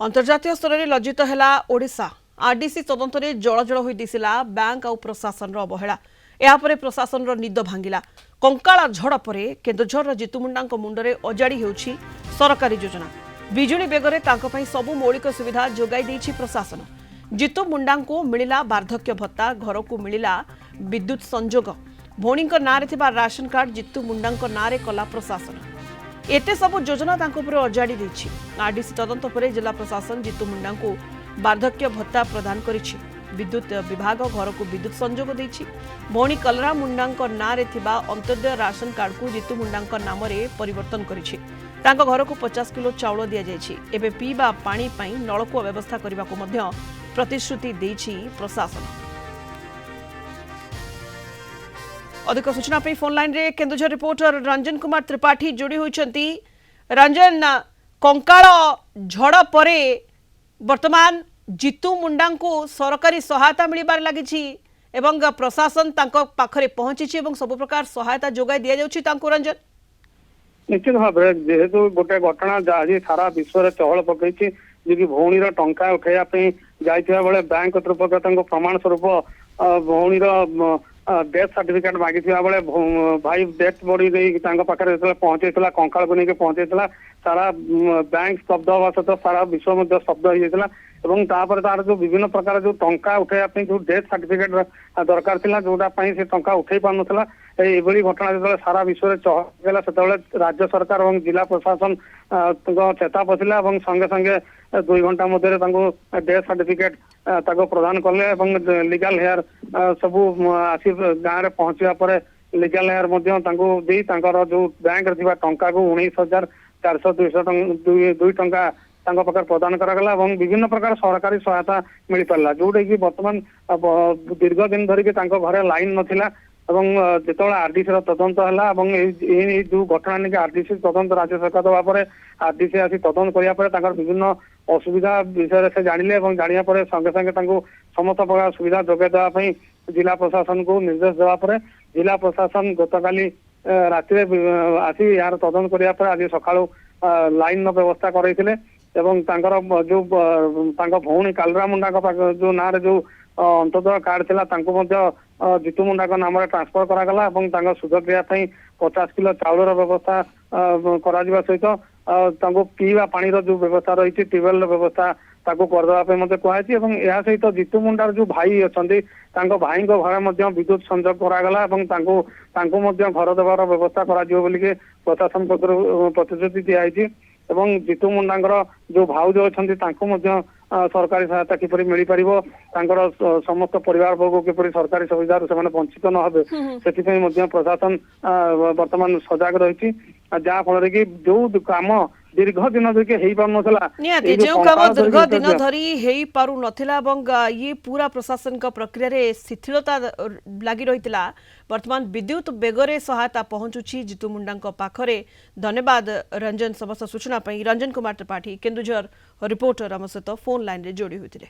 अंतर्जातीय स्तर में लज्जित है ओडिशा। आरडीसी तदंत में जलजल हो दिशिला बैंक आउ प्रशासन अवहेला। यापर प्रशासन निद भांगिला। कंकाला झड़ पर केन्दुझर जितु मुंडा मुंडरे अजाड़ी होउछि सरकारी योजना। बिजुली बेगरे सबु मौलिक सुविधा जोगाई देछि प्रशासन। जितु मुंडा को मिलिला वार्धक्य भत्ता, घर को मिलिला विद्युत संजोग। भौणी नारे थिबा राशन कार्ड जितु मुंडा नारे कला प्रशासन। एते सबु योजना अजाड़ी देछि। आरडीसी तदंत पर जिला प्रशासन जितु मुंडा को वार्धक्य भत्ता प्रदान करिछि। विद्युत विभाग घर को विद्युत संजोग देछि। भौणी कलरा मुंडा नारे थिबा अंत्योदय राशन कार्ड को जितु मुंडा नाम परिवर्तन करिछि। तांको घर को 50 किलो चाउल दिया जायछि। एबे पीबा पानी पई नलकूप व्यवस्था करबा को मध्य प्रतिश्रुति देछि प्रशासन। अधिक सूचना पे फोन लाइन रे केन्दुझर रिपोर्टर रंजन कुमार त्रिपाठी जोड़ी होइछंती। रंजन, कंकाळ झड़ परे वर्तमान जितु मुंडा को सरकारी सहायता मिलबार लागिछि एवं प्रशासन तांको पाखरे पहुंची एवं सब प्रकार सहायता जोगाई दिया जाउछि तांको। रंजन, निश्चित भाव जेहेतु गोटे घटना आज सारा विश्व में चहल पकई जी भौणीर टंका उठाइया जाइथिबा बेले बैंक कर्तृपक्ष प्रमाण स्वरूप भौणीर डेथ सर्टिफिकेट मागिथिबा बेले भाई डेथ बॉडी पाखे पहुंचे कंकाल को लेकिन पहुंचे सारा बैंक स्तब्ध हवा सहित सारा विश्व में स्तब्ध हो जाता। एवं तापर तार जो विभिन्न प्रकार जो टंका उठाइया जो डेथ सर्टिफिकेट दरकार था जोटा से टंका उठे पार नाला ये घटना जो सारा विश्व में चहला से राज्य सरकार और जिला प्रशासन चेता पशिला और संगे संगे 2 घंटा मध्य डेथ सर्टिफिकेट प्रदान कले। लीगल हेयर सबू आसी गाँव में पहुंचा पर लीगल हेयर जो बैंक टंका को 19,402 टंका पाखे प्रदान करागला। विभिन्न प्रकार सरकारी सहायता मिल पारा जोटा कि बर्तमान दीर्घ दिन धरिकी घरे लाइन नथिला। जो आरडीसी तदंत है जो घटना नहीं आरडीसी तदंत राज्य सरकार दवा पर आरडीसी आसी तदंत कराया विभिन्न असुविधा विषय से जानिले जानिया संगे संगे समस्त प्रकार सुविधा जोगाई देवाई जिला प्रशासन को निर्देश देवा पर जिला प्रशासन गतकाली राति आसी यार तदंत कराया आज सकाळु लाइन व्यवस्था करते जो भौणी कालरा मुंडा जो ना जो अंत्योदय कार्ड था जितु मुंडा नाम ट्रांसफर करागला। सुध क्रिया 50 किलो चाउल व्यवस्था करा सहित पीवा पानी जो व्यवस्था रही ट्यूबवेल व्यवस्था करदे कहु। सहित जितु मुंडार जो भाई अच्छा भाई घर विद्युत संजोग करागला घर देवार व्यवस्था कर प्रशासन पक्ष प्रतिश्रुति दिखाई। जितु मुंडा जो भाउज अच्छा सरकारी सहायता किपरि मिल पार समस्त परिवार वर्ग किपरि सरकारी सुविधा से वंचित न होबे से प्रशासन वर्तमान सजग रही जहाँफल कि जो काम दीर्घ दिन धरिकी हो पार निहाती जो काम दीर्घ दिन धरी हो पारु नथिला ये पूरा प्रशासन का प्रक्रिया रे शिथिलता लगी रही। वर्तमान विद्युत बेगरे सहायता पहुंचुछि जितु मुंडा पाखरे। धन्यवाद रंजन, समस्त सूचना रंजन कुमार त्रिपाठी केन्दुझर रिपोर्टर आम सहित फोन लाइन रे जोड़ी होते।